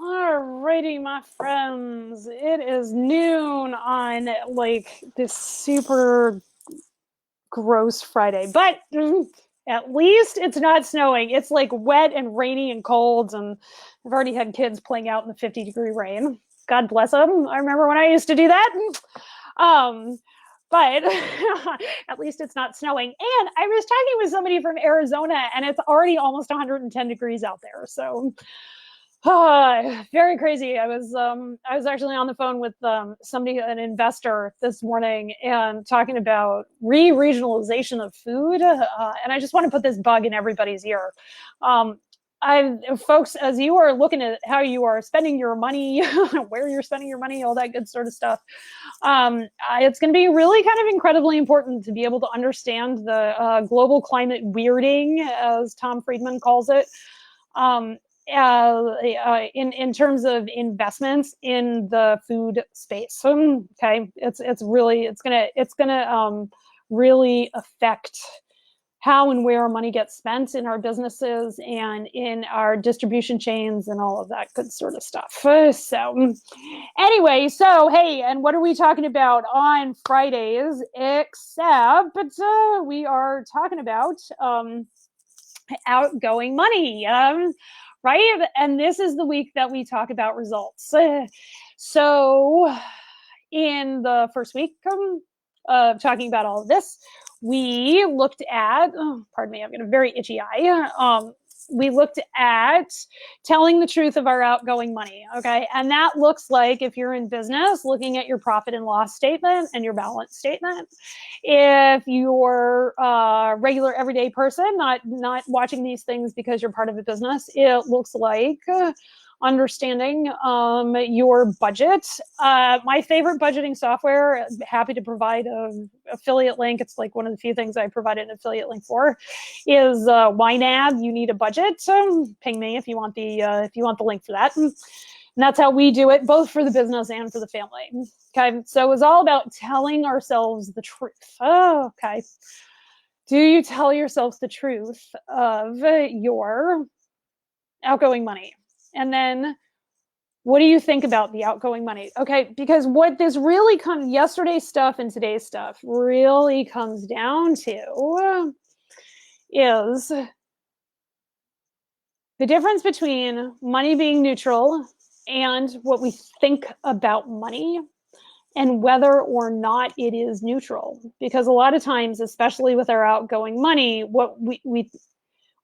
Alrighty, my friends. It is noon on like this super gross Friday, but at least it's not snowing. It's like wet and rainy and cold, and I've already had kids playing out in the 50-degree rain. God bless them. I remember when I used to do that. Um, but at least it's not snowing. And I was talking with somebody from Arizona, and it's already almost 110 degrees out there. So very crazy. I was actually on the phone with somebody, an investor, this morning, and talking about re-regionalization of food. And I just want to put this bug in everybody's ear. Um, folks, as you are looking at how you are spending your money, where you're spending your money, all that good sort of stuff, it's going to be really kind of incredibly important to be able to understand the global climate weirding, as Tom Friedman calls it. Um, in terms of investments in the food space. Okay, it's gonna really affect how and where money gets spent in our businesses and in our distribution chains and all of that good sort of stuff. So anyway, so hey, and what are we talking about on Fridays except we are talking about outgoing money, right? And this is the week that we talk about results. So in the first week of talking about all of this, we looked at, pardon me, I've got a very itchy eye. We looked at telling the truth of our outgoing money, okay? And that looks like, if you're in business, looking at your profit and loss statement and your balance statement. If you're a regular everyday person, not watching these things because you're part of a business, it looks like understanding your budget. My favorite budgeting software, happy to provide an affiliate link. It's like one of the few things I provided an affiliate link for, is YNAB. You need a budget. Ping me if you want the link for that. And that's how we do it, both for the business and for the family. Okay, so it was all about telling ourselves the truth. Oh, okay. Do you tell yourselves the truth of your outgoing money? And then what do you think about the outgoing money? Okay, because what this really comes, yesterday's stuff and today's stuff really comes down to is the difference between money being neutral and what we think about money, and whether or not it is neutral. Because a lot of times, especially with our outgoing money, what we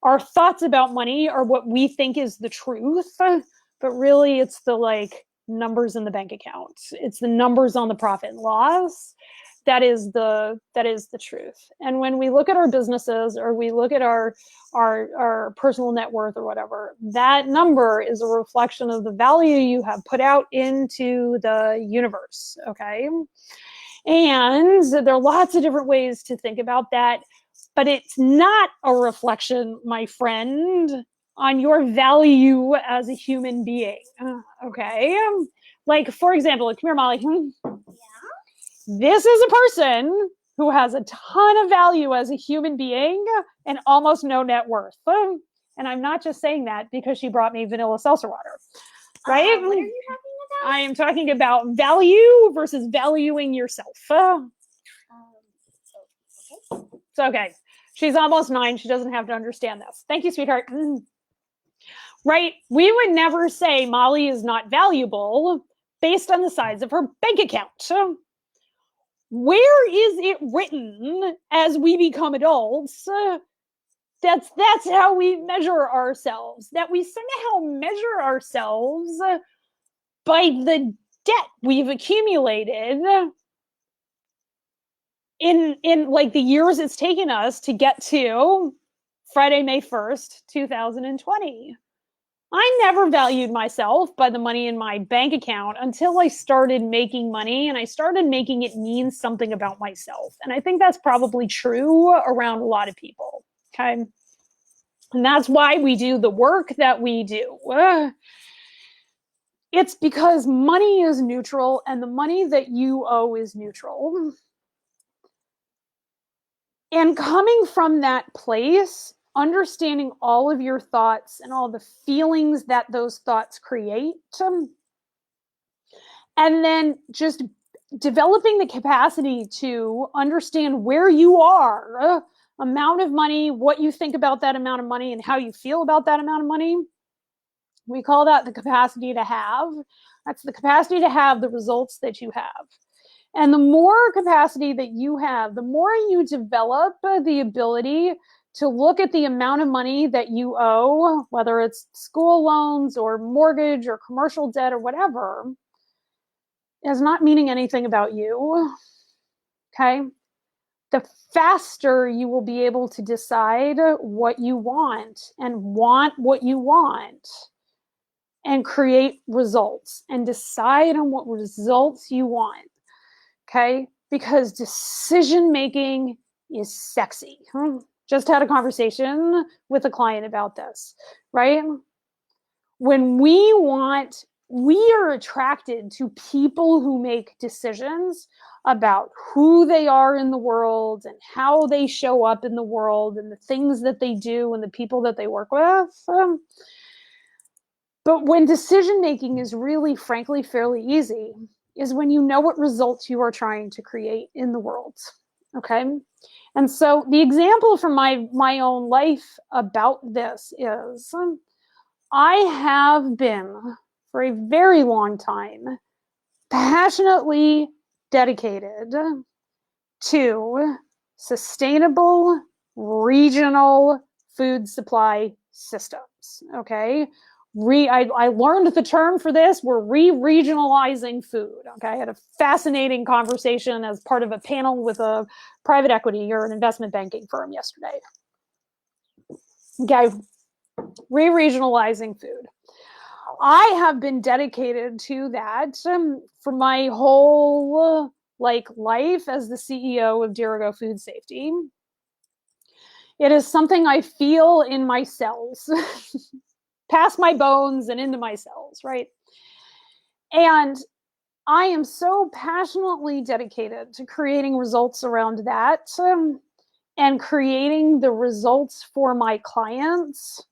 our thoughts about money are what we think is the truth, but really it's the like numbers in the bank account. It's the numbers on the profit and loss. That is the truth. And when we look at our businesses, or we look at our personal net worth or whatever, that number is a reflection of the value you have put out into the universe. Okay. And there are lots of different ways to think about that, but it's not a reflection, my friend, on your value as a human being. Okay. Like, for example, come here, Molly. Yeah. This is a person who has a ton of value as a human being and almost no net worth. And I'm not just saying that because she brought me vanilla seltzer water, right? What are you talking about? I am talking about value versus valuing yourself. Okay. It's okay. She's almost 9. She doesn't have to understand this. Thank you, sweetheart. Right? We would never say Molly is not valuable based on the size of her bank account. Where is it written as we become adults? That's how we measure ourselves. That we somehow measure ourselves by the debt we've accumulated in like the years it's taken us to get to Friday, May 1st, 2020. I never valued myself by the money in my bank account until I started making money, and I started making it mean something about myself. And I think that's probably true around a lot of people. Okay. And that's why we do the work that we do. It's because money is neutral, and the money that you owe is neutral. And coming from that place, understanding all of your thoughts and all the feelings that those thoughts create, and then just developing the capacity to understand where you are, amount of money, what you think about that amount of money, and how you feel about that amount of money. We call that the capacity to have. That's the capacity to have the results that you have. And the more capacity that you have, the more you develop the ability to look at the amount of money that you owe, whether it's school loans or mortgage or commercial debt or whatever, as not meaning anything about you. Okay? The faster you will be able to decide what you want and want what you want and create results and decide on what results you want. Okay? Because decision making is sexy. Just had a conversation with a client about this, right? When we are attracted to people who make decisions about who they are in the world and how they show up in the world and the things that they do and the people that they work with. But when decision making is really, frankly, fairly easy, is when you know what results you are trying to create in the world. Okay? And so the example from my own life about this is I have been, for a very long time, passionately dedicated to sustainable regional food supply systems. Okay? I learned the term for this. We're re-regionalizing food. Okay, I had a fascinating conversation as part of a panel with a private equity or an investment banking firm yesterday. Okay, re-regionalizing food. I have been dedicated to that for my whole life as the CEO of Dirigo Food Safety. It is something I feel in my cells. Past my bones and into my cells, right? And I am so passionately dedicated to creating results around that and creating the results for my clients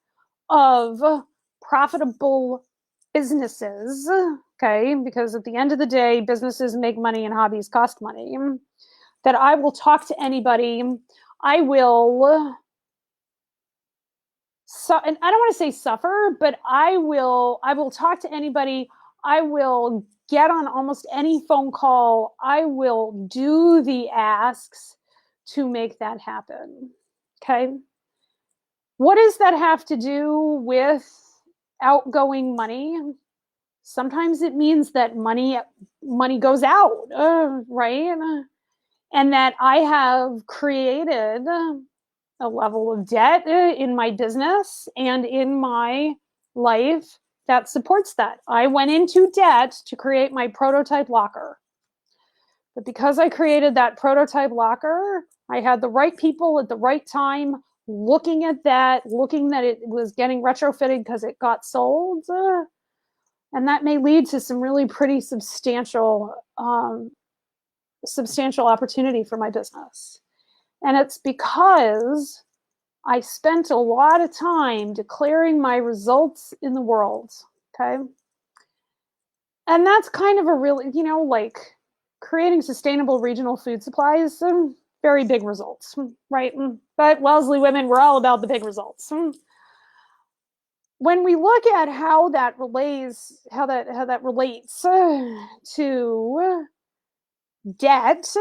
of profitable businesses, okay? Because at the end of the day, businesses make money and hobbies cost money. That I will talk to anybody. I will... So, and I don't want to say suffer, but I will talk to anybody. I will get on almost any phone call. I will do the asks to make that happen. Okay. What does that have to do with outgoing money? Sometimes it means that money goes out, right? And that I have created a level of debt in my business and in my life that supports that. I went into debt to create my prototype locker. But because I created that prototype locker, I had the right people at the right time looking at that, looking that it was getting retrofitted because it got sold. And that may lead to some really pretty substantial opportunity for my business. And it's because I spent a lot of time declaring my results in the world, okay? And that's kind of a really, creating sustainable regional food supplies, very big results, right? But Wellesley women, we're all about the big results. When we look at how that relates to debt,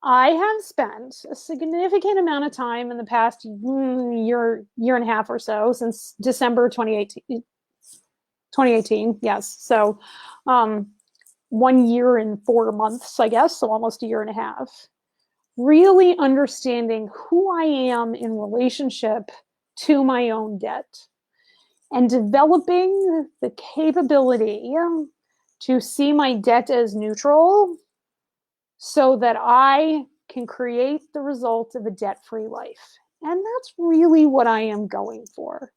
I have spent a significant amount of time in the past year and a half or so, since December 2018. Yes. So 1 year and 4 months, I guess. So almost a year and a half. Really understanding who I am in relationship to my own debt and developing the capability to see my debt as neutral, so that I can create the result of a debt-free life. And that's really what I am going for.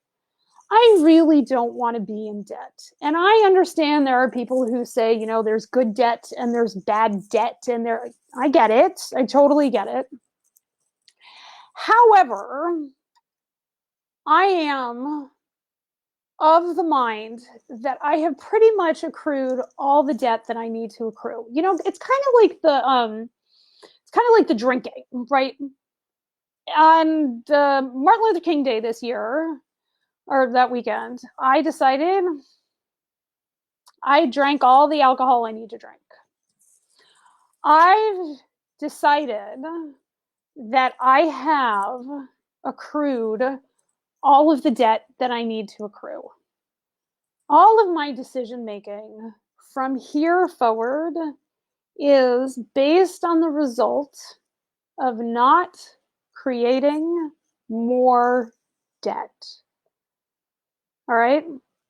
I really don't want to be in debt. And I understand there are people who say, there's good debt and there's bad debt, and I get it. I totally get it. However, I am of the mind that I have pretty much accrued all the debt that I need to accrue. It's kind of like the drinking, right? On Martin Luther King Day this year, or that weekend, I decided I drank all the alcohol I need to drink. I've decided that I have accrued all of the debt that I need to accrue. All of my decision making from here forward is based on the result of not creating more debt. All right?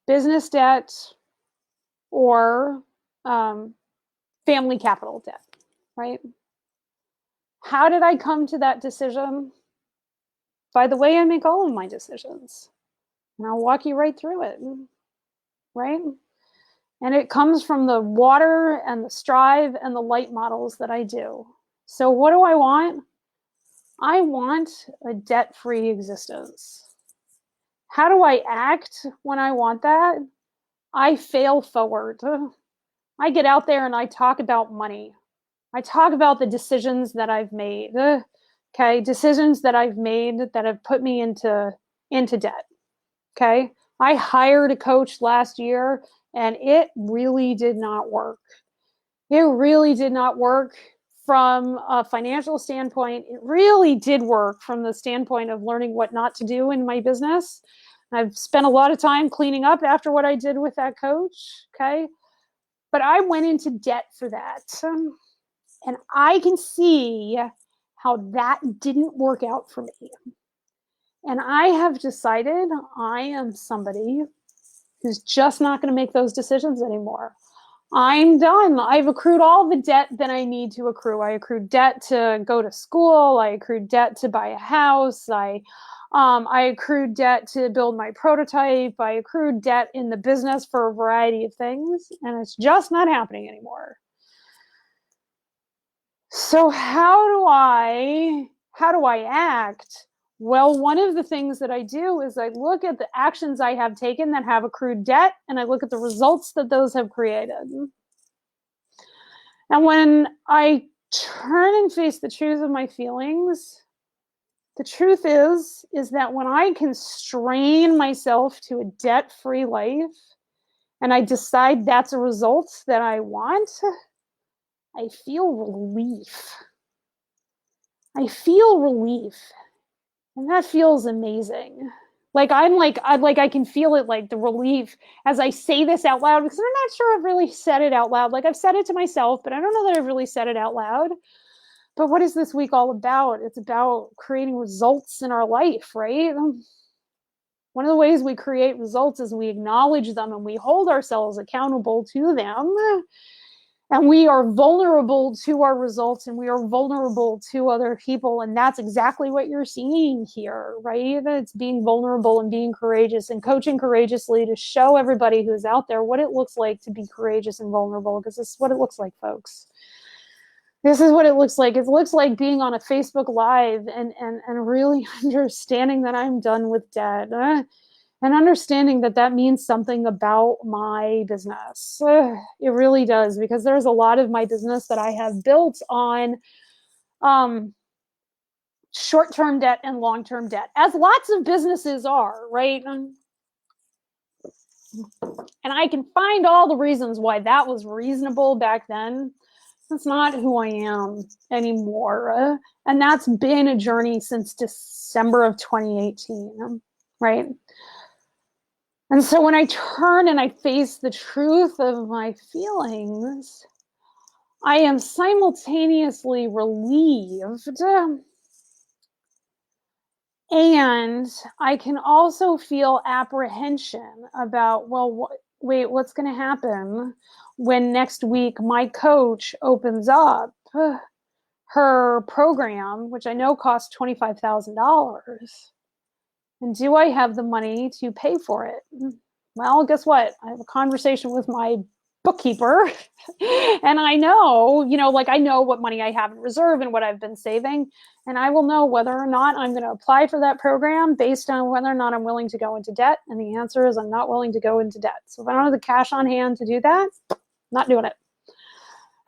Business debt or family capital debt, right? How did I come to that decision? By the way I make all of my decisions. And I'll walk you right through it, right? And it comes from the water and the strive and the light models that I do. So what do I want? I want a debt-free existence. How do I act when I want that? I fail forward. I get out there and I talk about money. I talk about the decisions that I've made. Okay, decisions that I've made that have put me into debt. Okay, I hired a coach last year and it really did not work. It really did not work from a financial standpoint. It really did work from the standpoint of learning what not to do in my business. I've spent a lot of time cleaning up after what I did with that coach. Okay, but I went into debt for that. And I can see how that didn't work out for me. And I have decided I am somebody who's just not going to make those decisions anymore. I'm done. I've accrued all the debt that I need to accrue. I accrued debt to go to school. I accrued debt to buy a house. I accrued debt to build my prototype. I accrued debt in the business for a variety of things, and it's just not happening anymore. So how do I act? Well, one of the things that I do is I look at the actions I have taken that have accrued debt, and I look at the results that those have created. And when I turn and face the truth of my feelings, the truth is that when I constrain myself to a debt-free life, and I decide that's a result that I want, I feel relief. I feel relief. And that feels amazing. I can feel it, like the relief as I say this out loud, because I'm not sure I've really said it out loud. Like I've said it to myself, but I don't know that I've really said it out loud. But what is this week all about? It's about creating results in our life, right? One of the ways we create results is we acknowledge them and we hold ourselves accountable to them. And we are vulnerable to our results and we are vulnerable to other people. And that's exactly what you're seeing here, right? It's being vulnerable and being courageous and coaching courageously to show everybody who's out there what it looks like to be courageous and vulnerable, because this is what it looks like, folks. This is what it looks like. It looks like being on a Facebook Live and really understanding that I'm done with debt. And understanding that that means something about my business. It really does, because there's a lot of my business that I have built on short-term debt and long-term debt, as lots of businesses are, right? And I can find all the reasons why that was reasonable back then. That's not who I am anymore. And that's been a journey since December of 2018, right? And so when I turn and I face the truth of my feelings, I am simultaneously relieved, and I can also feel apprehension about, well, wait, what's going to happen when next week my coach opens up her program, which I know costs $25,000. And do I have the money to pay for it? Well, guess what? I have a conversation with my bookkeeper and I know, like I know what money I have in reserve and what I've been saving. And I will know whether or not I'm going to apply for that program based on whether or not I'm willing to go into debt. And the answer is I'm not willing to go into debt. So if I don't have the cash on hand to do that, I'm not doing it.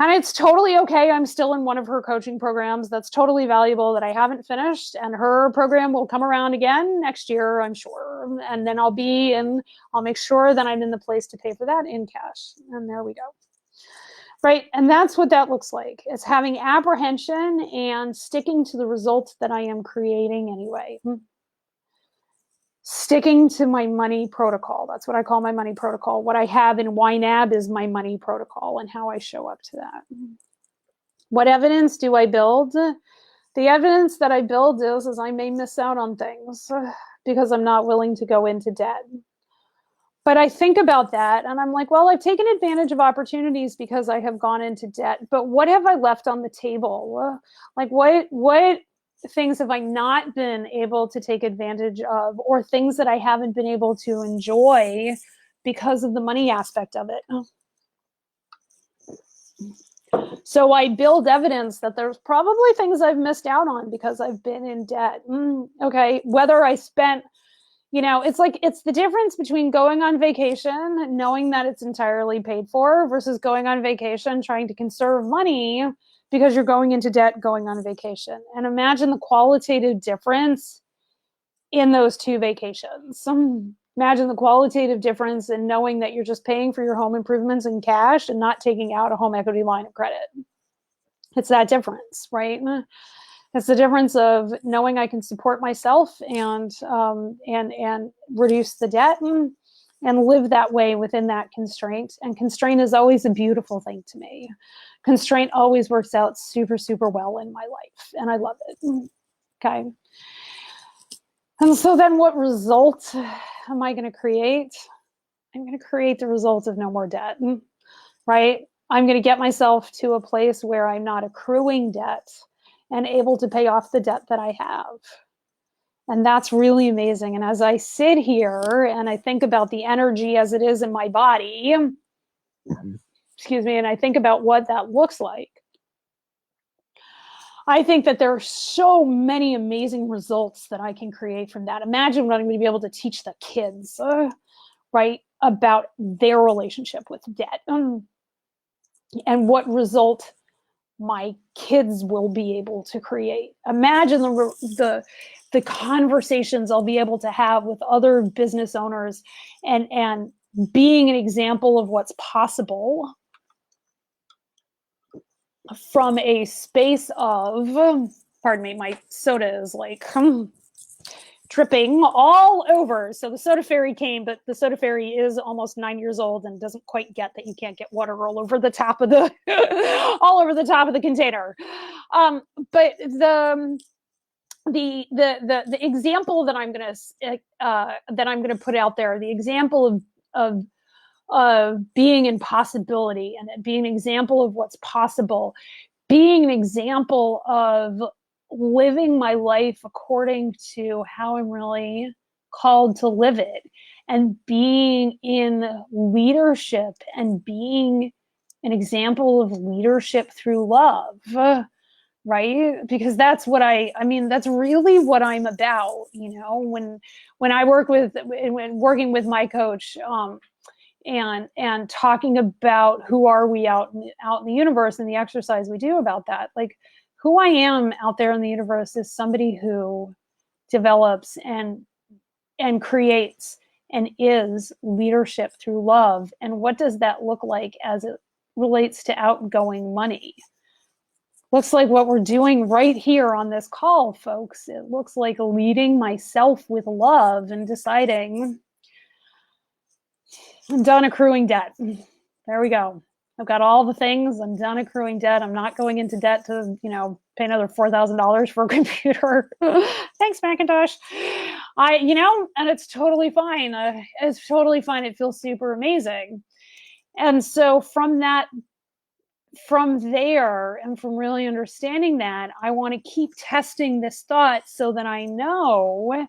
And it's totally okay. I'm still in one of her coaching programs that's totally valuable that I haven't finished. And her program will come around again next year, I'm sure. And then I'll make sure that I'm in the place to pay for that in cash. And there we go. Right. And that's what that looks like. It's having apprehension and sticking to the results that I am creating anyway. Sticking to my money protocol. That's what I call my money protocol. What I have in YNAB is my money protocol and how I show up to that. What evidence do I build? The evidence that I build is I may miss out on things because I'm not willing to go into debt. But I think about that and I'm like, well, I've taken advantage of opportunities because I have gone into debt. But what have I left on the table? Like what things have I not been able to take advantage of, or things that I haven't been able to enjoy because of the money aspect of it? So I build evidence that there's probably things I've missed out on because I've been in debt. Okay, whether I spent, it's the difference between going on vacation, knowing that it's entirely paid for, versus going on vacation, trying to conserve money because you're going into debt, going on vacation. And imagine the qualitative difference in those two vacations. Imagine the qualitative difference in knowing that you're just paying for your home improvements in cash and not taking out a home equity line of credit. It's that difference, right? It's the difference of knowing I can support myself and reduce the debt and live that way within that constraint. And constraint is always a beautiful thing to me. Constraint always works out super, super well in my life, and I love it. Okay. And so then what result am I going to create? I'm going to create the result of no more debt, right? I'm going to get myself to a place where I'm not accruing debt and able to pay off the debt that I have. And that's really amazing. And as I sit here and I think about the energy as it is in my body, excuse me, and I think about what that looks like, I think that there are so many amazing results that I can create from that. Imagine what I'm going to be able to teach the kids, right, about their relationship with debt and what result my kids will be able to create. Imagine the conversations I'll be able to have with other business owners and being an example of what's possible from a space of, pardon me, my soda is like dripping all over. So the soda fairy came, but the soda fairy is almost 9 years old and doesn't quite get that you can't get water all over the top of the all over the top of the container. But the example that I'm gonna put out there, the example of being in possibility and being an example of what's possible, being an example of living my life according to how I'm really called to live it, and being in leadership and being an example of leadership through love, right? Because that's what that's really what I'm about, when I when working with my coach, and talking about who are we out in the universe and the exercise we do about that. Like, who I am out there in the universe is somebody who develops and creates and is leadership through love. And what does that look like as it relates to outgoing money? Looks like what we're doing right here on this call, folks. It looks like leading myself with love and deciding I'm done accruing debt. There we go. I've got all the things. I'm done accruing debt. I'm not going into debt to, pay another $4,000 for a computer. Thanks, Macintosh. And it's totally fine. It's totally fine. It feels super amazing. And so from there, and from really understanding that, I want to keep testing this thought so that I know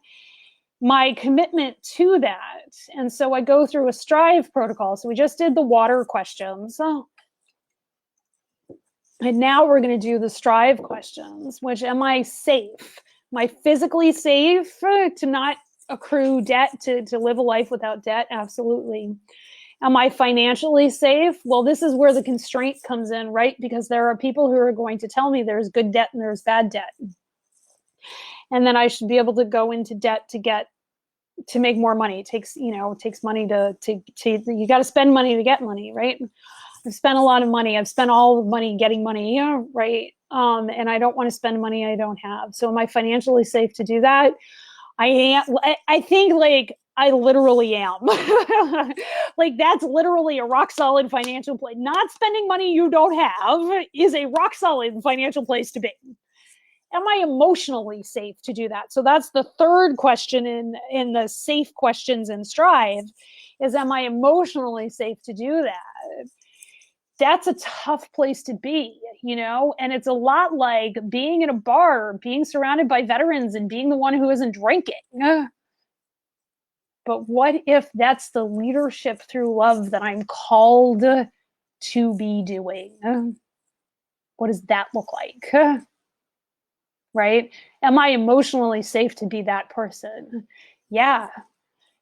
my commitment to that. And so I go through a strive protocol. So we just did the water questions. And now we're going to do the strive questions, which am I safe? Am I physically safe to not accrue debt, to live a life without debt? Absolutely. Am I financially safe? Well, this is where the constraint comes in, right? Because there are people who are going to tell me there's good debt and there's bad debt. And then I should be able to go into debt to make more money. It takes money to you got to spend money to get money, right? I've spent a lot of money. I've spent all the money getting money, right? And I don't want to spend money I don't have. So am I financially safe to do that? I am. I think like I literally am. Like that's literally a rock solid financial place. Not spending money you don't have is a rock solid financial place to be. Am I emotionally safe to do that? So that's the third question in the safe questions in Strive is, am I emotionally safe to do that? That's a tough place to be, and it's a lot like being in a bar, being surrounded by veterans and being the one who isn't drinking. But what if that's the leadership through love that I'm called to be doing? What does that look like? Right? Am I emotionally safe to be that person? Yeah.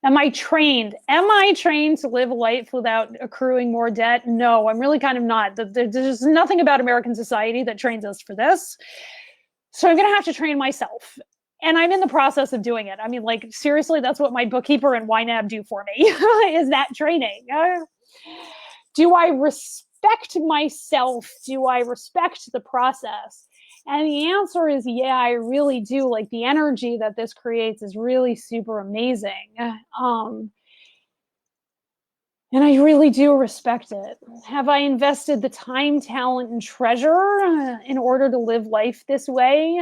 Am I trained? Am I trained to live a life without accruing more debt? No, I'm really kind of not. There's nothing about American society that trains us for this. So I'm going to have to train myself. And I'm in the process of doing it. I mean, like, seriously, that's what my bookkeeper and YNAB do for me, is that training. Do I respect myself? Do I respect the process? And the answer is, yeah, I really do. Like, the energy that this creates is really super amazing. And I really do respect it. Have I invested the time, talent, and treasure in order to live life this way?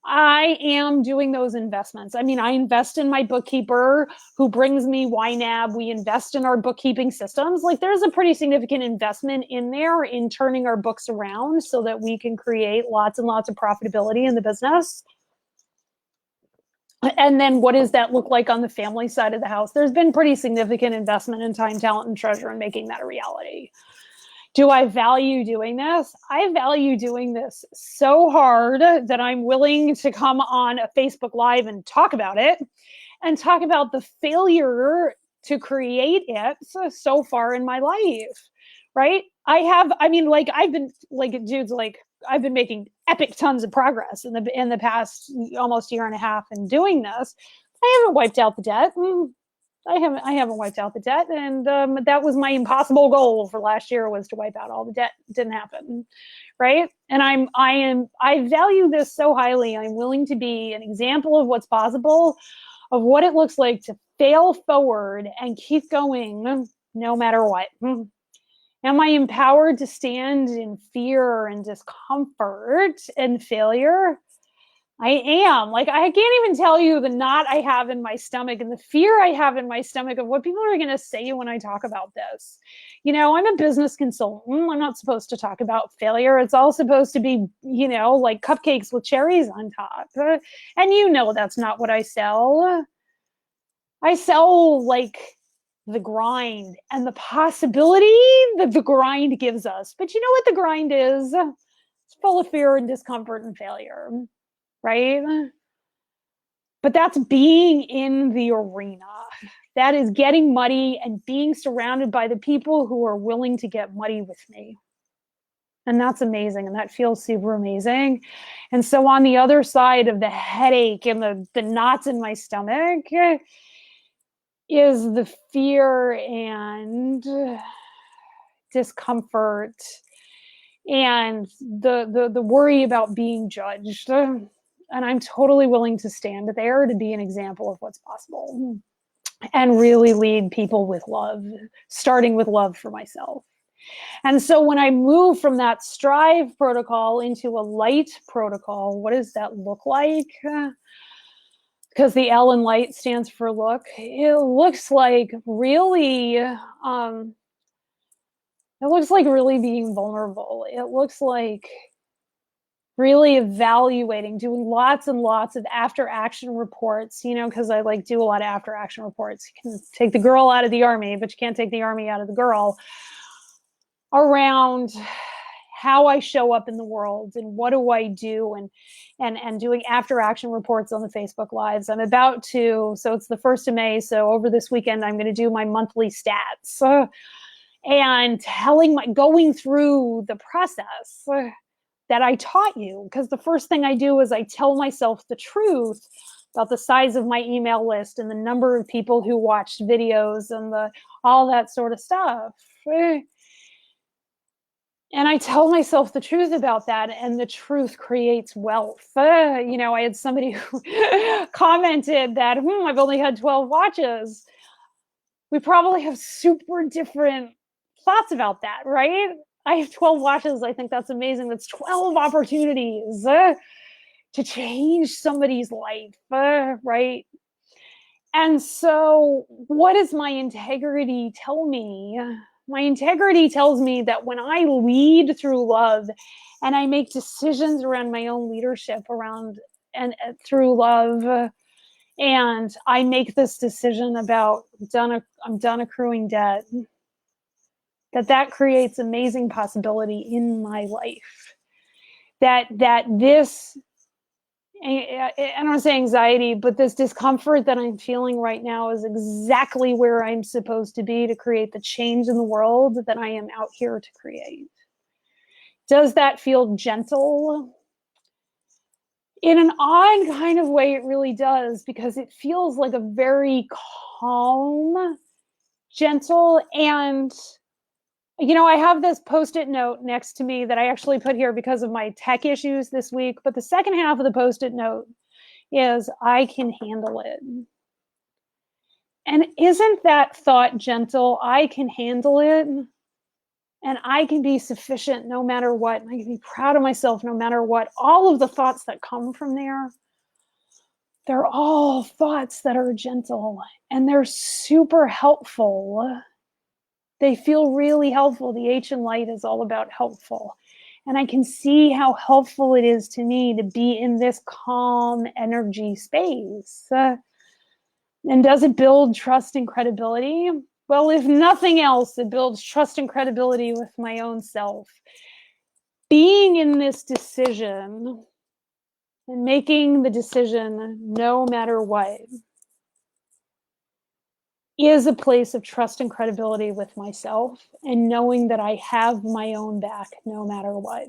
I am doing those investments. I mean, I invest in my bookkeeper who brings me YNAB. We invest in our bookkeeping systems. Like, there's a pretty significant investment in there in turning our books around so that we can create lots and lots of profitability in the business. And then what does that look like on the family side of the house? There's been pretty significant investment in time, talent, and treasure in making that a reality. Do I value doing this? I value doing this so hard that I'm willing to come on a Facebook Live and talk about it and talk about the failure to create it so far in my life, right? I've been making epic tons of progress in the past almost year and a half in doing this. I haven't wiped out the debt. I haven't wiped out the debt, and that was my impossible goal for last year, was to wipe out all the debt. It didn't happen, right? And I value this so highly. I'm willing to be an example of what's possible, of what it looks like to fail forward and keep going no matter what. Am I empowered to stand in fear and discomfort and failure? I am. Like, I can't even tell you the knot I have in my stomach and the fear I have in my stomach of what people are going to say when I talk about this. I'm a business consultant. I'm not supposed to talk about failure. It's all supposed to be, like cupcakes with cherries on top. And that's not what I sell. I sell like the grind and the possibility that the grind gives us. But you know what the grind is? It's full of fear and discomfort and failure. Right? But that's being in the arena. That is getting muddy and being surrounded by the people who are willing to get muddy with me. And that's amazing. And that feels super amazing. And so on the other side of the headache and the knots in my stomach is the fear and discomfort and the worry about being judged. And I'm totally willing to stand there to be an example of what's possible and really lead people with love, starting with love for myself. And so when I move from that strive protocol into a light protocol, what does that look like? Because the L in light stands for look. It looks like really really being vulnerable. It looks like really evaluating, doing lots and lots of after action reports, because I like do a lot of after action reports. You can take the girl out of the army, but you can't take the army out of the girl, around how I show up in the world and what do I do, and doing after action reports on the Facebook Lives. I'm about to, so it's the 1st of May. So over this weekend, I'm going to do my monthly stats and going through the process that I taught you. Because the first thing I do is I tell myself the truth about the size of my email list and the number of people who watched videos and all that sort of stuff. And I tell myself the truth about that, and the truth creates wealth. I had somebody who commented that, I've only had 12 watches. We probably have super different thoughts about that, right? I have 12 watches. I think that's amazing. That's 12 opportunities to change somebody's life, right? And so what does my integrity tell me? My integrity tells me that when I lead through love and I make decisions around my own leadership through love, and I make this decision about I'm done accruing debt, that creates amazing possibility in my life. That this, I don't want to say anxiety, but this discomfort that I'm feeling right now is exactly where I'm supposed to be to create the change in the world that I am out here to create. Does that feel gentle? In an odd kind of way, it really does, because it feels like a very calm, gentle, and I have this Post-it note next to me that I actually put here because of my tech issues this week. But the second half of the Post-it note is, I can handle it. And isn't that thought gentle? I can handle it. And I can be sufficient no matter what. And I can be proud of myself no matter what. All of the thoughts that come from there, they're all thoughts that are gentle. And they're super helpful. They feel really helpful. The H in light is all about helpful. And I can see how helpful it is to me to be in this calm energy space. And does it build trust and credibility? Well, if nothing else, it builds trust and credibility with my own self. Being in this decision and making the decision no matter what is a place of trust and credibility with myself, and knowing that I have my own back no matter what.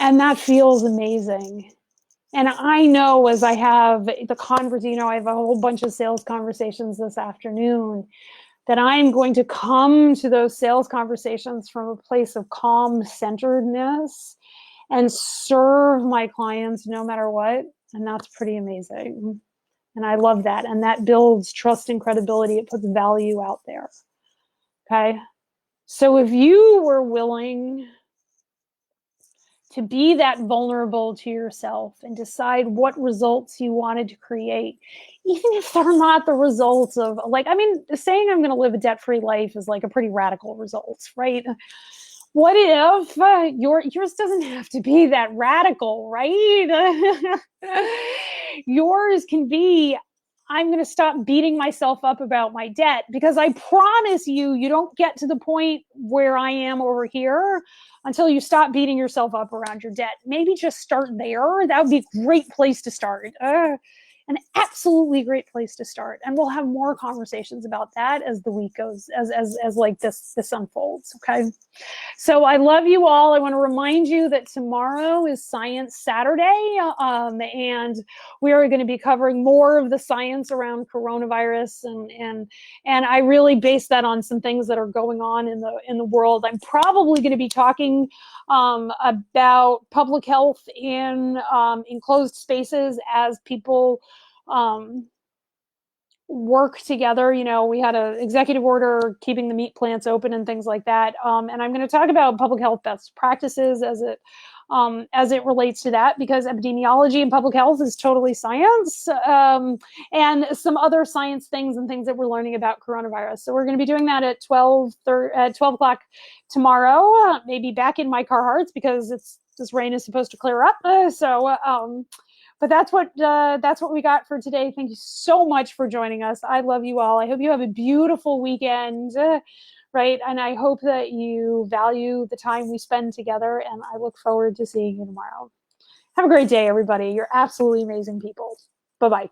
And that feels amazing. And I know, as I have I have a whole bunch of sales conversations this afternoon, that I'm going to come to those sales conversations from a place of calm centeredness and serve my clients no matter what. And that's pretty amazing. And I love that. And that builds trust and credibility. It puts value out there. Okay. So if you were willing to be that vulnerable to yourself and decide what results you wanted to create, even if they're not the results of, saying I'm going to live a debt-free life is like a pretty radical result, right? What if yours doesn't have to be that radical, right? Yours can be, I'm going to stop beating myself up about my debt, because I promise you don't get to the point where I am over here until you stop beating yourself up around your debt. Maybe just start there. That would be a great place to start. An absolutely great place to start. And we'll have more conversations about that as the week goes, as like this unfolds. Okay. So I love you all. I want to remind you that tomorrow is Science Saturday, and we are going to be covering more of the science around coronavirus, and I really base that on some things that are going on in the world. I'm probably going to be talking about public health in enclosed spaces as people work together. You know, we had an executive order keeping the meat plants open and things like that. And I'm going to talk about public health best practices as it relates to that, because epidemiology and public health is totally science, and some other science things and things that we're learning about coronavirus. So we're going to be doing that at 12 o'clock tomorrow, maybe back in my Carhartts, because this rain is supposed to clear up. But that's what we got for today. Thank you so much for joining us. I love you all. I hope you have a beautiful weekend, right? And I hope that you value the time we spend together, and I look forward to seeing you tomorrow. Have a great day, everybody. You're absolutely amazing people. Bye-bye.